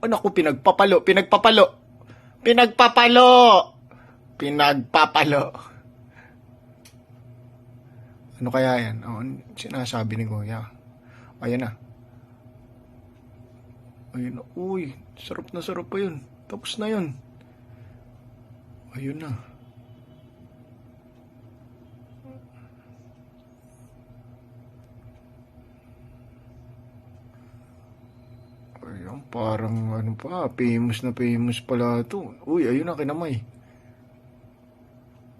Oh, naku, pinagpapalo, pinagpapalo. Pinagpapalo. Pinagpapalo. Ano kaya yan? Oh, sinasabi ni Kuya. Ayan na. Ayun na. Uy, sarap na sarap pa yun. Tapos na yun. Ayun na. Ayun, parang ano pa, famous na famous pala ito. Uy, ayun na, kinamay.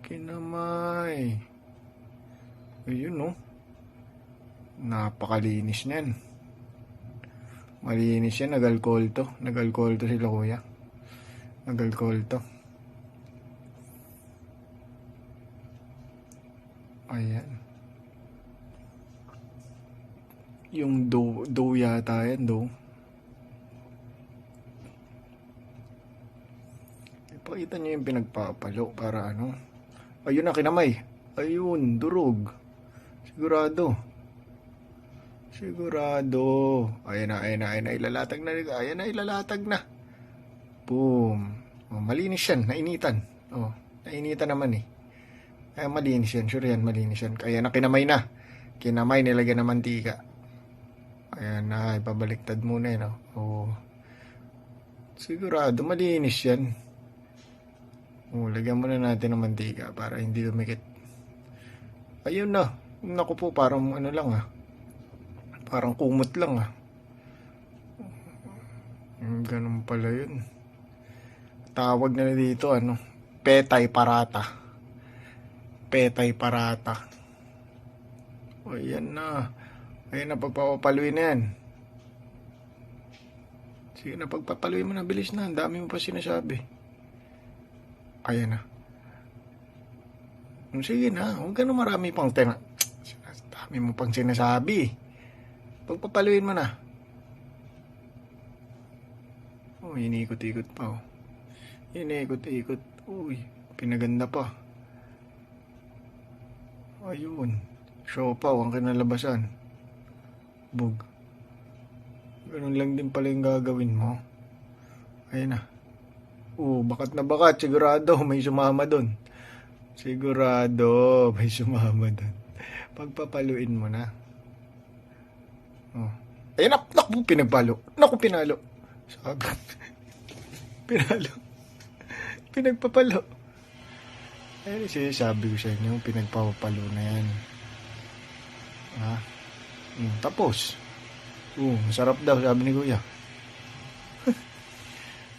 Kinamay. Ayun, no. Napakalinis niyan. Malinis yan, nag-alcohol to. Nag-alcohol to sila Kuya. Nag-alcohol to. Ayan. Yung dough yata yan, dough. Ipakita nyo yung pinagpapalo para ano. Ayun na, kinamay. Ayun, durog. Sigurado. Sigurado. Ayan na, ayan na, ayan na. Ilalatag na. Ayan na, ilalatag na. Boom. Oh, malinis yan. Nainitan. Oh, nainitan naman eh. Kaya malinis yan. Sure yan, malinis yan. Kaya na, kinamay na. Kinamay, nilagyan ng mantika. Ayan na, ipabaliktad muna eh, no? Oh. Sigurado, malinis yan. Oh, lagyan muna natin ng mantika para hindi lumikit. Ayun na. Naku po, parang ano lang ah. Parang kumot lang ah. Ganun pala yun. Tawag na dito ano. Petay parata. Petay parata. O yan na. Ayan na, pagpapapaluin na yan. Sige na, pagpapaluin mo na. Bilis na. Ang dami mo pa sinasabi. Ayan na. Sige na. Huwag ka na marami pang dami mo pang sinasabi. Pagpapaluin mo na. Oh, iniikot-ikot pa oh. Iniikot-ikot. Uy, pinaganda pa. Ayun. Siopaw ang kinalabasan. Bug. Ganun lang din pala yung gagawin mo. Ayun na. Bakat na bakat. Sigurado may sumama doon. Sigurado may sumama doon. Pagpapaluin mo na. Oh. Ayun na. Naku, pinagpalo. Naku, pinalo. Sabi. Pinalo. Pinagpapalo. Ayun, sabi ko sa inyo, pinagpapalo na yan. Ha? Tapos. Masarap daw, sabi ni Kuya.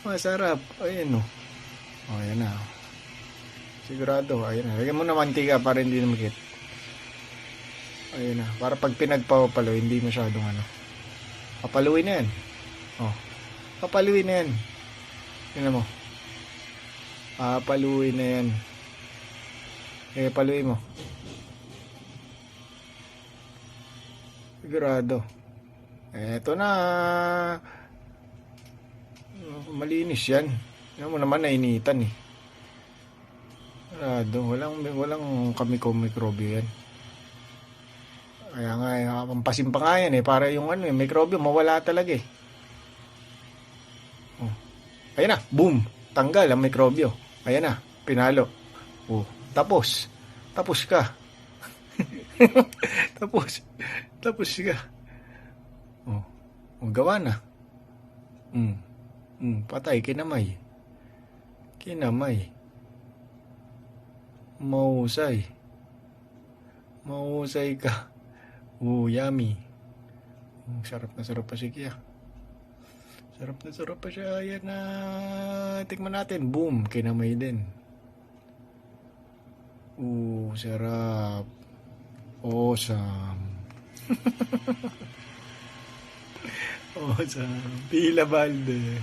Masarap. Ayun oh. Ayan na. Sigurado. Ayan na. Lagyan mo na mantika para hindi namikit. Ayun na. Para pag pinagpapalo, hindi masyadong ano. Papaluin na yan. Oh. Papaluin na yan. Tingnan mo. Papaluin na yan. Paluin mo. Sigurado. Eto na. Malinis yan. Yan mo naman nainitan eh. Sigurado. Walang kamiko-mikrobyo yan. Kaya nga, pampasin pa nga yan eh. Para yung ano, mikrobyo mawala talaga eh. Oh. Ayan na. Boom. Tanggal ang mikrobyo. Ayan na. Pinalo. Tapos. Tapos ka. Tapos ka. Gawa na. Patay. Kinamay. Mahusay. Mahusay ka. Yummy. Sarap na sarap pa siya. Sarap na sarap pa siya. Ayan na. Tikman natin. Boom. Kinamay din. Sarap. Awesome. Awesome. Pila balde.